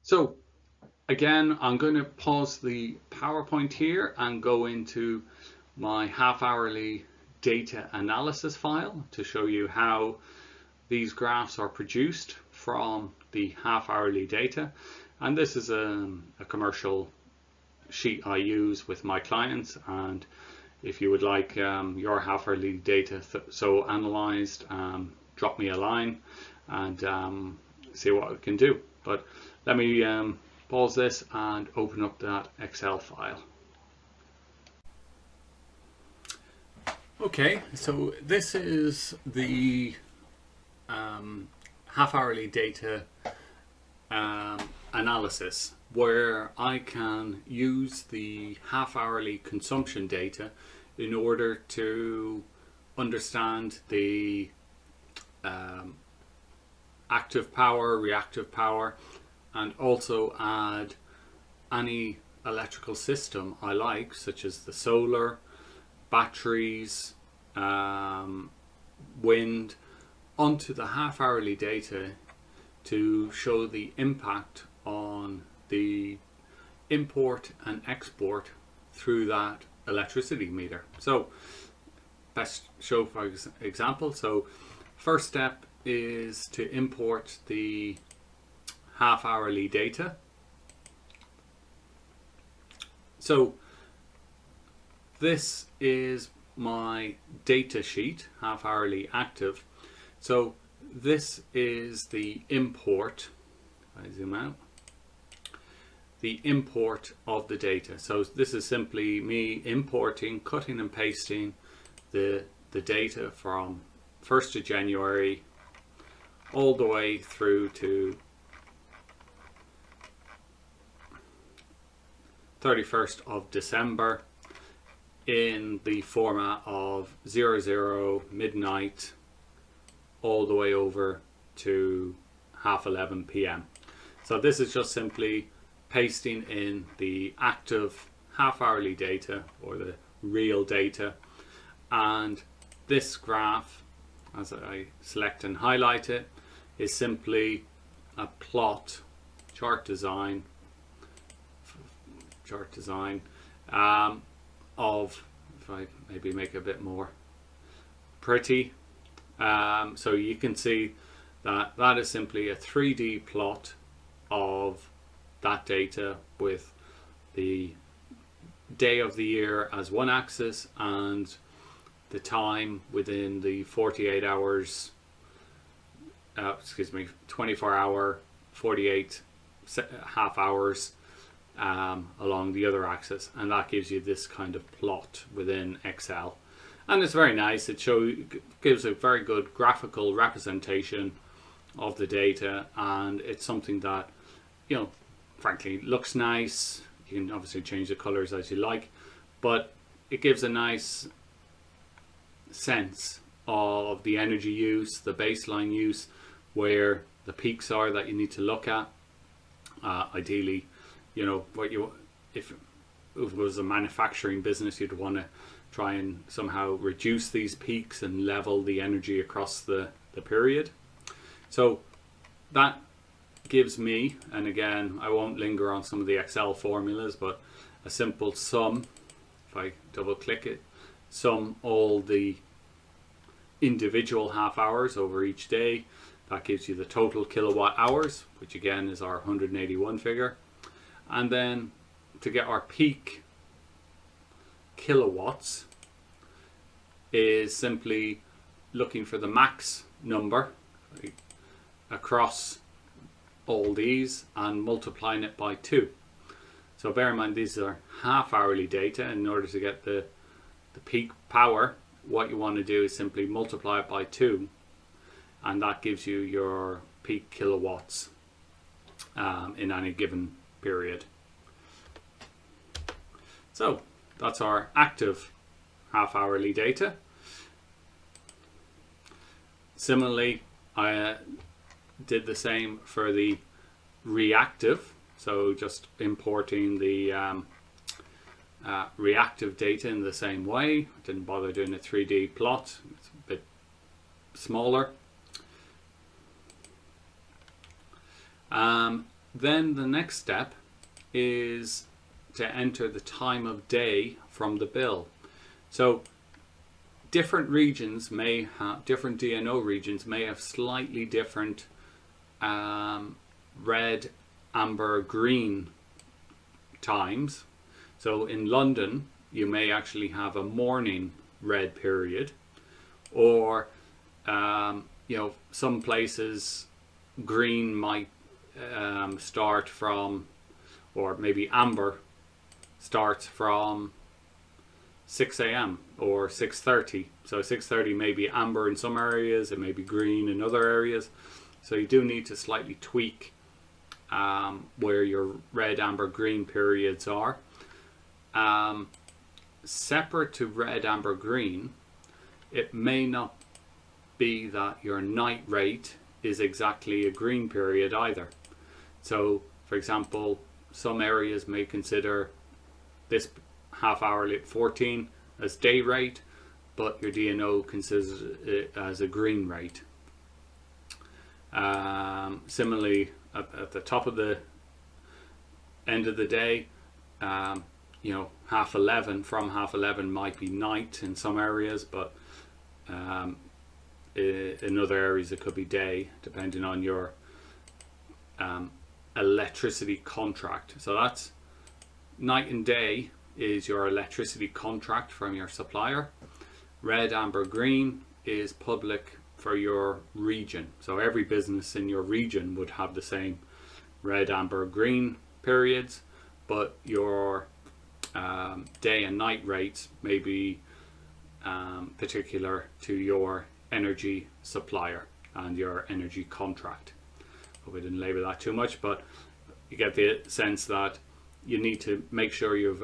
So again, I'm going to pause the PowerPoint here and go into my half-hourly data analysis file to show you how these graphs are produced from the half-hourly data. And this is a commercial sheet I use with my clients, and if you would like your half-hourly data so analyzed, drop me a line and see what it can do. But let me pause this and open up that Excel file. Okay, so this is the half-hourly data analysis, where I can use the half-hourly consumption data in order to understand the active power, reactive power, and also add any electrical system I like, such as the solar, batteries, wind, onto the half-hourly data to show the impact on the import and export through that electricity meter. So best show for example. So first step is to import the half-hourly data. So this is my data sheet, half-hourly active. So this is the import. If I zoom out, the import of the data. So this is simply me importing, cutting and pasting the data from 1st of January all the way through to 31st of December in the format of 00 midnight all the way over to 11:30 p.m. So this is just simply pasting in the active half-hourly data, or the real data, and this graph, as I select and highlight it, is simply a plot, chart design of, if I maybe make it a bit more pretty, so you can see that that is simply a 3D plot of that data with the day of the year as one axis and the time within the 48 hours, 24 hour, 48 half hours along the other axis, and that gives you this kind of plot within Excel. And it's very nice. It gives a very good graphical representation of the data, and it's something that, frankly, looks nice. You can obviously change the colors as you like, but it gives a nice sense of the energy use, the baseline use, where the peaks are that you need to look at. Ideally, if it was a manufacturing business, you'd want to try and somehow reduce these peaks and level the energy across the period. So that gives me, and again, I won't linger on some of the Excel formulas, but a simple sum, if I double click it, sum all the individual half hours over each day. That gives you the total kilowatt hours, which again is our 181 figure. And then to get our peak kilowatts is simply looking for the max number across all these and multiplying it by 2. So bear in mind, these are half-hourly data. In order to get the peak power, what you want to do is simply multiply it by 2, and that gives you your peak kilowatts in any given period. So that's our active half-hourly data. Similarly, I did the same for the reactive, so just importing the reactive data in the same way. I didn't bother doing a 3D plot, it's a bit smaller. then the next step is to enter the time of day from the bill. So different regions may have, different DNO regions may have slightly different red, amber, green times. So in London, you may actually have a morning red period, or some places green might start from, or maybe amber starts from 6 a.m. or 6:30. So 6:30 may be amber in some areas, it may be green in other areas. So you do need to slightly tweak where your red, amber, green periods are. Separate to red, amber, green, it may not be that your night rate is exactly a green period either. So, for example, some areas may consider this half hourly at 14 as day rate, but your DNO considers it as a green rate. Similarly, at the top of the end of the day, from half 11 might be night in some areas, but in other areas it could be day, depending on your electricity contract. So that's night and day is your electricity contract from your supplier. Red, amber, green is public for your region. So every business in your region would have the same red, amber, green periods, but your day and night rates may be particular to your energy supplier and your energy contract. Hope I didn't labor that too much, but you get the sense that you need to make sure you've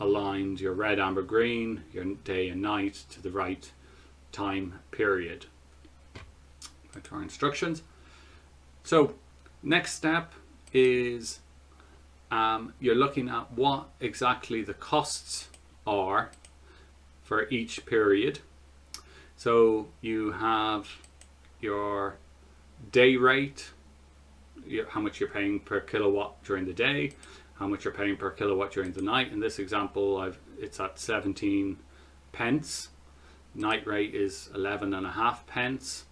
aligned your red, amber, green, your day and night to the right time period. Back to our instructions. So next step is you're looking at what exactly the costs are for each period. So you have your day rate, how much you're paying per kilowatt during the day, how much you're paying per kilowatt during the night. In this example, it's at 17 pence. Night rate is 11.5 pence.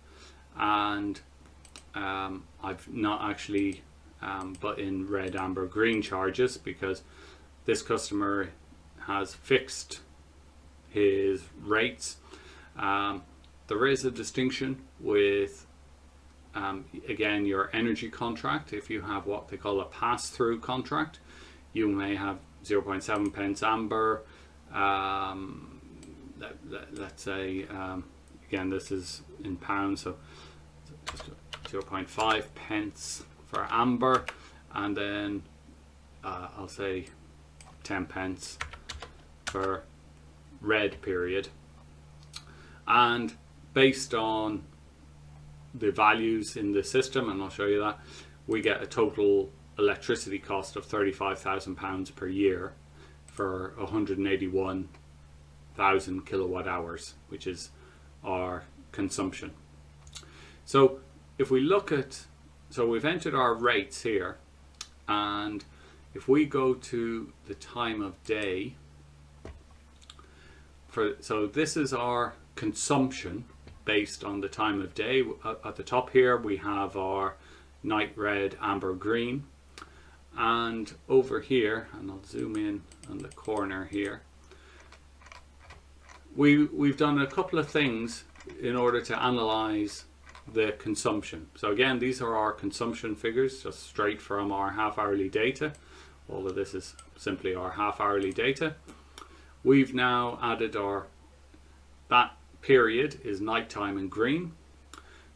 And I've not actually put in red, amber, green charges because this customer has fixed his rates. There is a distinction with again your energy contract. If you have what they call a pass-through contract, you may have 0.7 pence amber. Let's say again this is in pounds, so 0.5 pence for amber, and then I'll say 10 pence for red period. And based on the values in the system, and I'll show you that, we get a total electricity cost of £35,000 per year for 181,000 kilowatt hours, which is our consumption. So if we look at, so we've entered our rates here, and if we go to the time of day, so this is our consumption based on the time of day. At the top here we have our night, red, amber, green, and over here, and I'll zoom in on the corner here, we've done a couple of things in order to analyze the consumption. So again, these are our consumption figures just straight from our half hourly data. All of this is simply our half hourly data. We've now added that period is nighttime in green.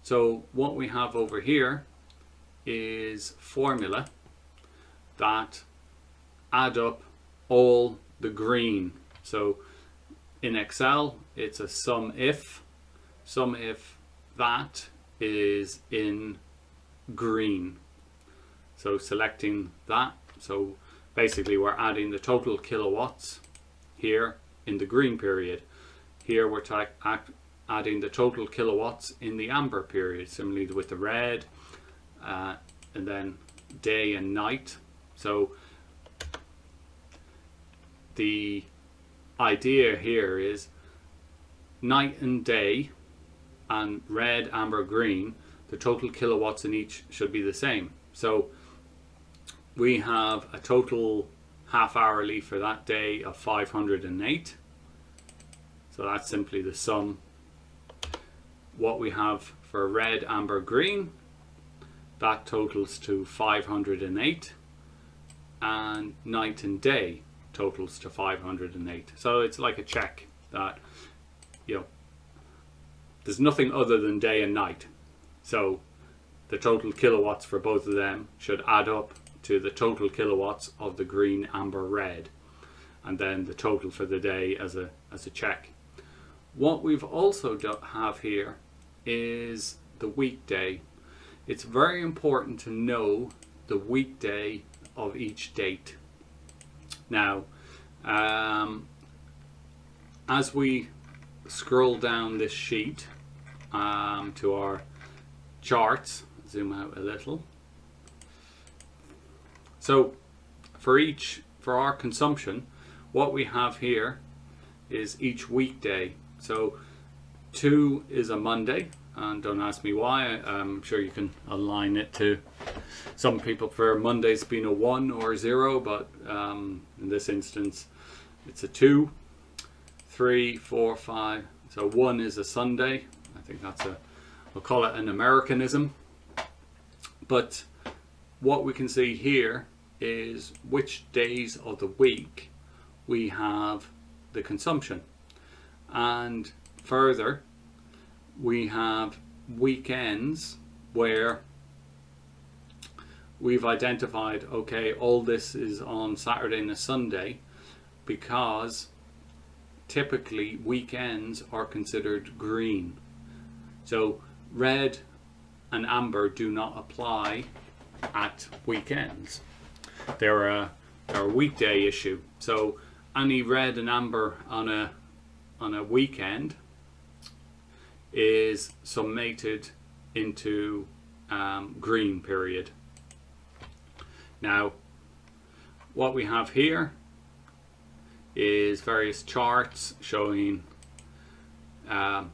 So what we have over here is formula that add up all the green. So in Excel, it's a sum if that is in green. So selecting that, so basically we're adding the total kilowatts here in the green period. Here we're adding the total kilowatts in the amber period, similarly with the red, and then day and night. So the idea here is night and day, and red, amber, green, the total kilowatts in each should be the same. So we have a total half hourly for that day of 508. So that's simply the sum. What we have for red, amber, green, that totals to 508, and night and day totals to 508. So it's like a check that, there's nothing other than day and night. So the total kilowatts for both of them should add up to the total kilowatts of the green, amber, red, and then the total for the day as a check. What we've also have here is the weekday. It's very important to know the weekday of each date. Now, as we scroll down this sheet to our charts, zoom out a little. So for our consumption, what we have here is each weekday. So 2 is a Monday, and don't ask me why. I'm sure you can align it to, some people prefer Mondays being a 1 or a 0, but in this instance it's a 2, 3, 4, 5. So 1 is a Sunday. I think we'll call it an Americanism. But what we can see here is which days of the week we have the consumption. And further, we have weekends where we've identified, okay, all this is on Saturday and a Sunday, because typically weekends are considered green. So red and amber do not apply at weekends. They're a weekday issue. So any red and amber on a weekend is summated into green period. Now, what we have here is various charts showing time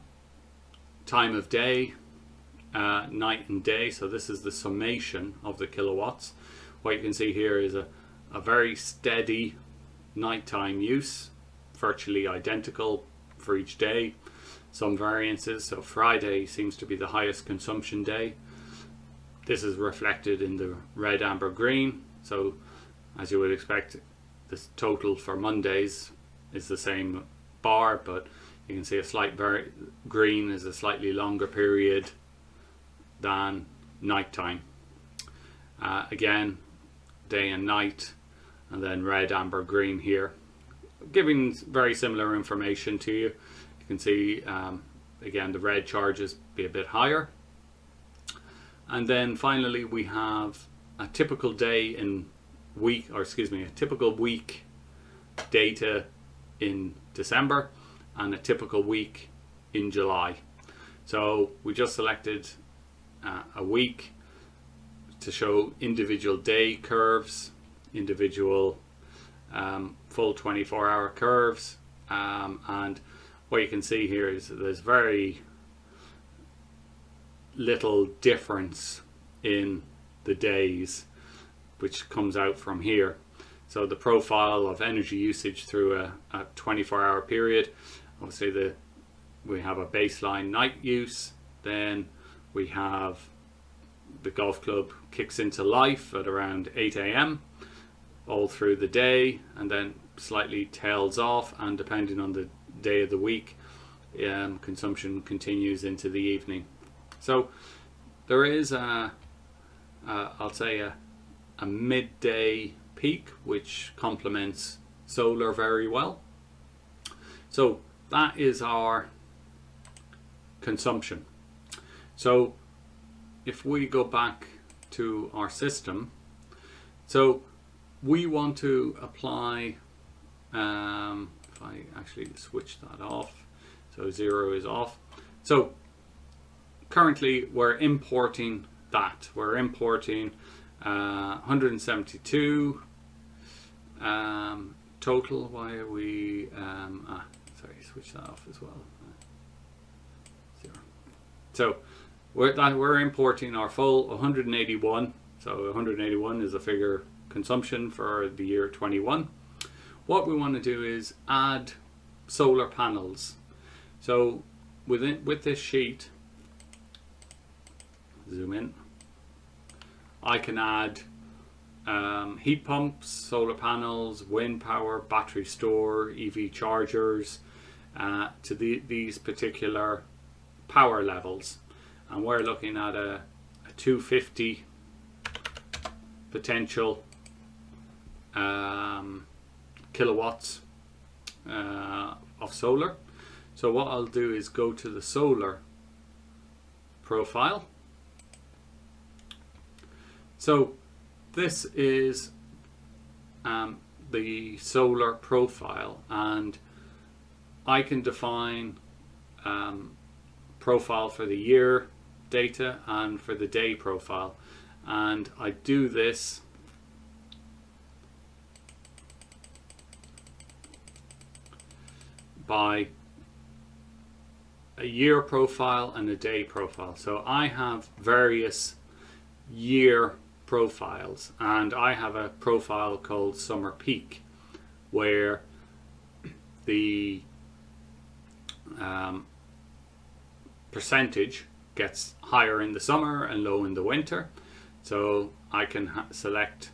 of day, night and day. So this is the summation of the kilowatts. What you can see here is a very steady nighttime use, virtually identical for each day. Some variances. So Friday seems to be the highest consumption day. This is reflected in the red, amber, green. So as you would expect, this total for Mondays is the same bar, but you can see a slight green is a slightly longer period than nighttime. Again, day and night, and then red, amber, green here, giving very similar information to you. You can see again the red charges be a bit higher. And then finally we have a typical day in a typical week data in December and a typical week in July. So we just selected a week to show individual day curves, individual full 24-hour curves, and what you can see here is that there's very little difference in the days, which comes out from here. So the profile of energy usage through a 24-hour period, obviously we have a baseline night use, then we have the golf club kicks into life at around 8 a.m. all through the day, and then slightly tails off, and depending on the day of the week, consumption continues into the evening. So there is I'll say a midday peak, which complements solar very well. So that is our consumption. So if we go back to our system, so we want to apply, if I actually switch that off, so 0 is off. So currently we're importing that. We're importing 172 total. Why are we sorry, switch that off as well. 0. So we're importing our full 181. So 181 is a figure consumption for the year 21. What we want to do is add solar panels. So with this sheet, zoom in, I can add heat pumps, solar panels, wind power, battery store, EV chargers to these particular power levels. And we're looking at a 250 potential kilowatts of solar. So what I'll do is go to the solar profile. So this is the solar profile, and I can define profile for the year data and for the day profile, and I do this by a year profile and a day profile. So I have various year profiles, and I have a profile called summer peak, where the percentage gets higher in the summer and low in the winter. So I can select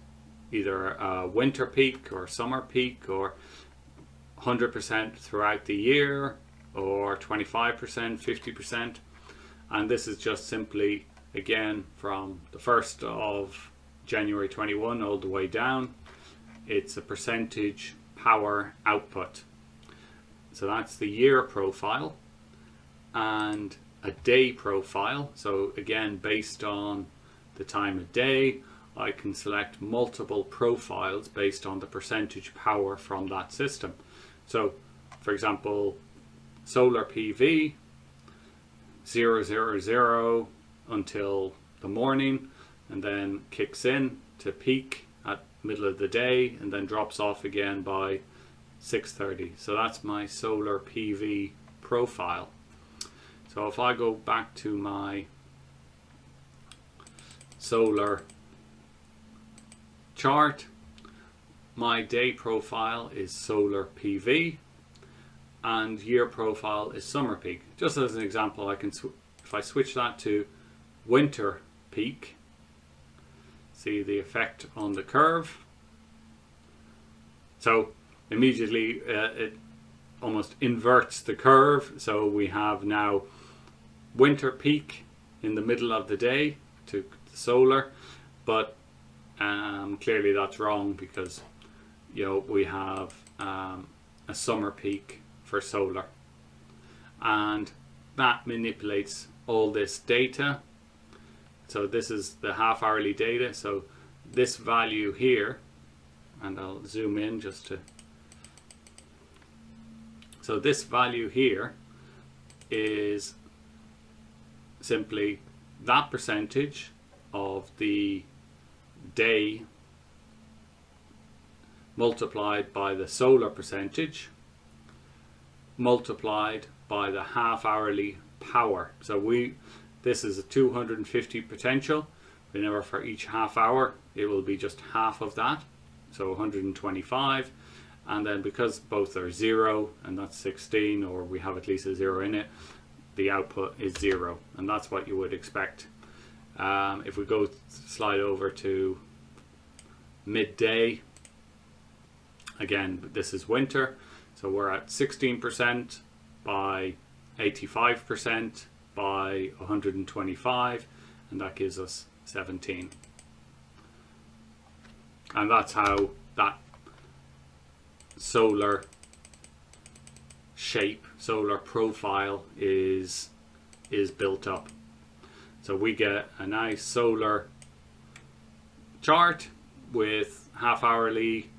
either a winter peak or summer peak, or 100% throughout the year, or 25%, 50%. And this is just simply, again, from the 1st of January 21 all the way down. It's a percentage power output. So that's the year profile. And a day profile. So again, based on the time of day, I can select multiple profiles based on the percentage power from that system. So, for example, solar PV, 000 until the morning, and then kicks in to peak at middle of the day, and then drops off again by 6:30. So that's my solar PV profile. So if I go back to my solar chart, my day profile is solar PV and year profile is summer peak. Just as an example, I can if I switch that to winter peak, see the effect on the curve. So immediately it almost inverts the curve. So we have now winter peak in the middle of the day to solar, but clearly that's wrong, because we have a summer peak for solar, and that manipulates all this data. So this is the half hourly data. So this value here, and I'll zoom in just to, so this value here is simply that percentage of the day multiplied by the solar percentage multiplied by the half hourly power. So this is a 250 potential. Whenever for each half hour it will be just half of that, so 125. And then because both are 0 and that's 16, or we have at least a 0 in it, the output is 0, and that's what you would expect. If we go slide over to midday, again this is winter, so we're at 16% by 85% by 125, and that gives us 17. And that's how that solar shape, solar profile is built up. So we get a nice solar chart with half hourly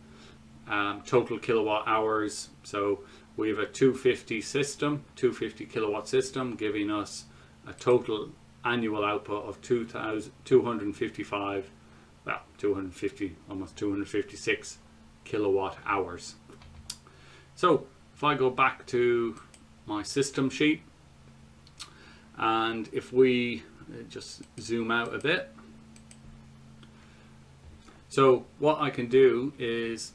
total kilowatt hours. So we have a 250 system, 250 kilowatt system, giving us a total annual output of 255 well, 250, almost 256 kilowatt hours. So if I go back to my system sheet, and if we just zoom out a bit, so what I can do is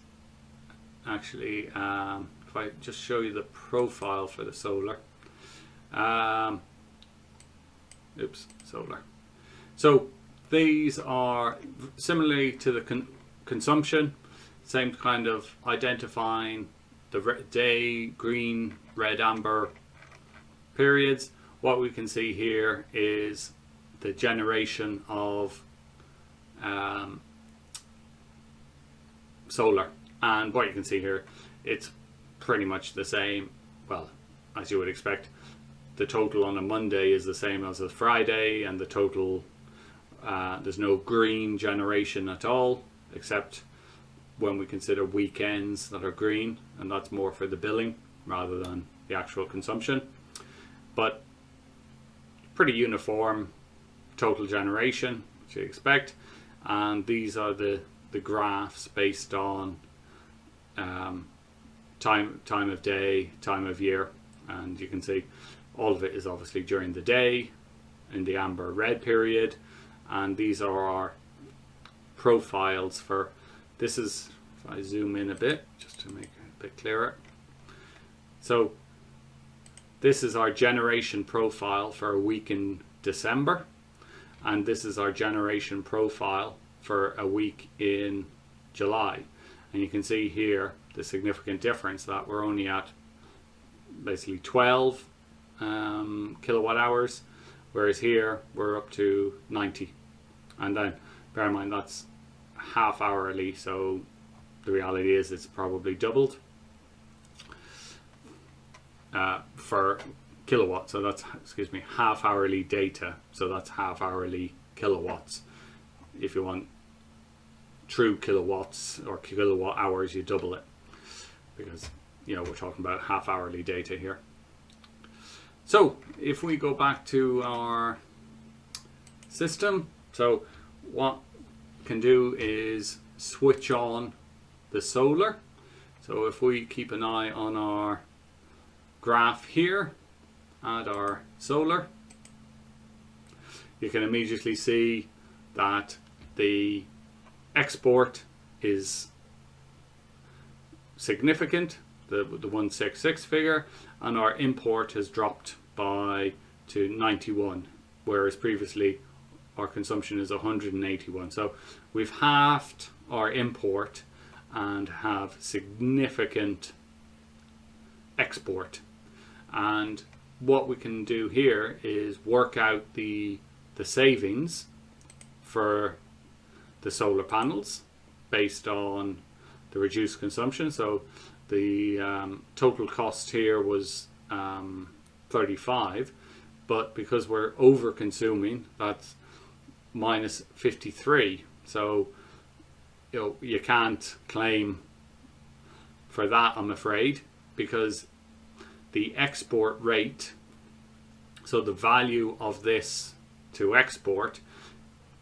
actually, if I just show you the profile for the solar, solar. So these are similarly to the consumption, same kind of identifying the day, green, red, amber periods. What we can see here is the generation of solar, and what you can see here, it's pretty much the same. Well, as you would expect, the total on a Monday is the same as a Friday, and the total, there's no green generation at all, except when we consider weekends that are green, and that's more for the billing rather than the actual consumption. But pretty uniform total generation, which you expect. And these are the graphs based on time of day, time of year, and you can see all of it is obviously during the day in the amber red period, and these are our profiles for this. Is, if I zoom in a bit just to make it a bit clearer, so this is our generation profile for a week in December, and this is our generation profile for a week in July. And you can see here the significant difference that we're only at basically 12 kilowatt hours, whereas here we're up to 90. And then bear in mind that's half hourly, so the reality is it's probably doubled for kilowatt. So that's, excuse me, half hourly data, so that's half hourly kilowatts. If you want true kilowatts or kilowatt hours, you double it, because you know we're talking about half hourly data here. So if we go back to our system, so what we can do is switch on the solar. So if we keep an eye on our graph here at our solar, you can immediately see that the export is significant, the 166 figure, and our import has dropped to 91, whereas previously our consumption is 181. So we've halved our import and have significant export. And what we can do here is work out the savings for the solar panels based on the reduced consumption. So the total cost here was 35, but because we're over consuming, that's minus 53. So you can't claim for that, I'm afraid, because the export rate, so the value of this to export,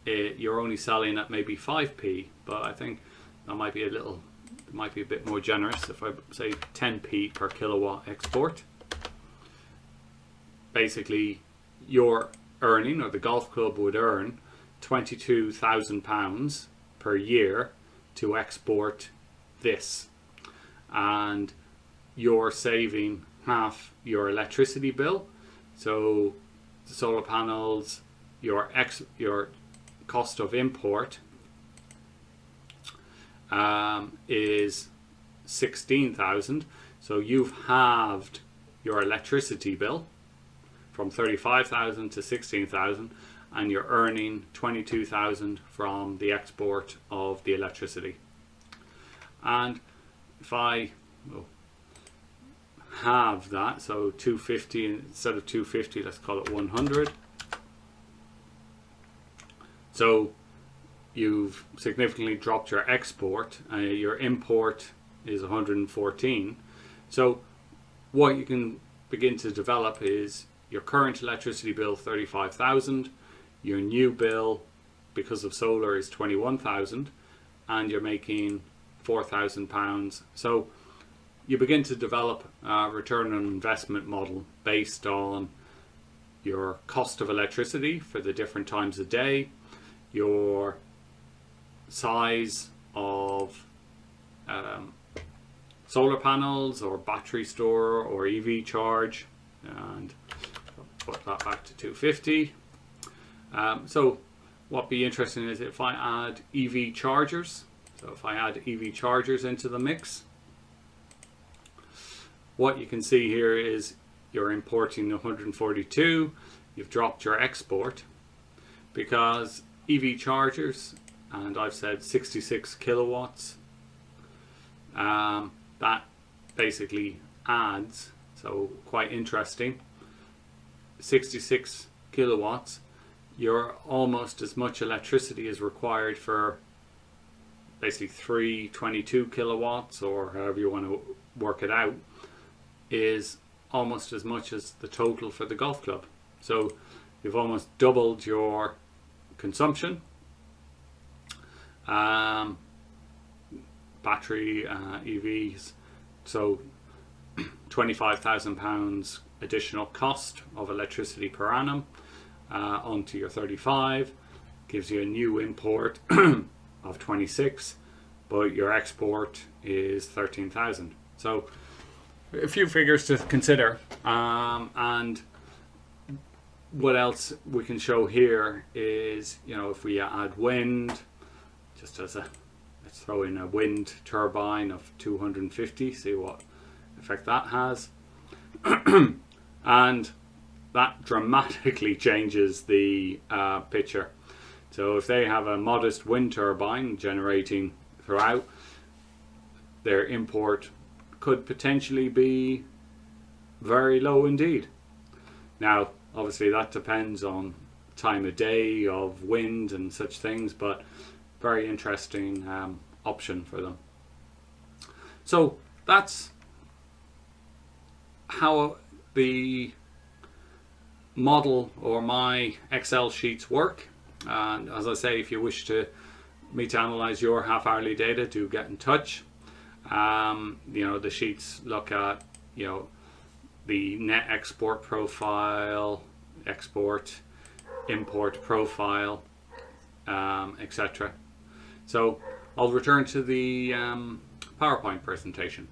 you're only selling at maybe 5p, but I think that might be a bit more generous if I say 10p per kilowatt export. Basically, you're earning, or the golf club would earn, £22,000 per year to export this, and you're saving half your electricity bill. So the solar panels, your cost of import is 16,000. So you've halved your electricity bill from 35,000 to 16,000, and you're earning 22,000 from the export of the electricity. And if I halve that, so 250 instead of 250, let's call it 100. So you've significantly dropped your export. Your import is 114. So what you can begin to develop is your current electricity bill 35,000, your new bill because of solar is 21,000, and you're making £4,000. So you begin to develop a return on investment model based on your cost of electricity for the different times of day, your size of solar panels or battery store or EV charge, and I'll put that back to 250. So what be interesting is if I add EV chargers. So if I add EV chargers into the mix, what you can see here is you're importing 142, you've dropped your export, because EV chargers, and I've said 66 kilowatts, that basically adds, so quite interesting, 66 kilowatts, you're almost as much electricity is required for basically 322 kilowatts, or however you want to work it out, is almost as much as the total for the golf club. So you've almost doubled your consumption. Battery EVs, so £25,000 additional cost of electricity per annum onto your 35, gives you a new import of 26, but your export is 13,000. So a few figures to consider, and what else we can show here is, you know, if we add wind, just as a, let's throw in a wind turbine of 250, see what effect that has. And that dramatically changes the picture. So if they have a modest wind turbine generating throughout, their import could potentially be very low indeed. Now, obviously that depends on time of day, of wind and such things, but very interesting option for them. So that's how the model or my Excel sheets work. And as I say, if you wish me to analyze your half-hourly data, do get in touch. You know, the sheets look at, you know, the net export profile, export, import profile, etc. So I'll return to the PowerPoint presentation.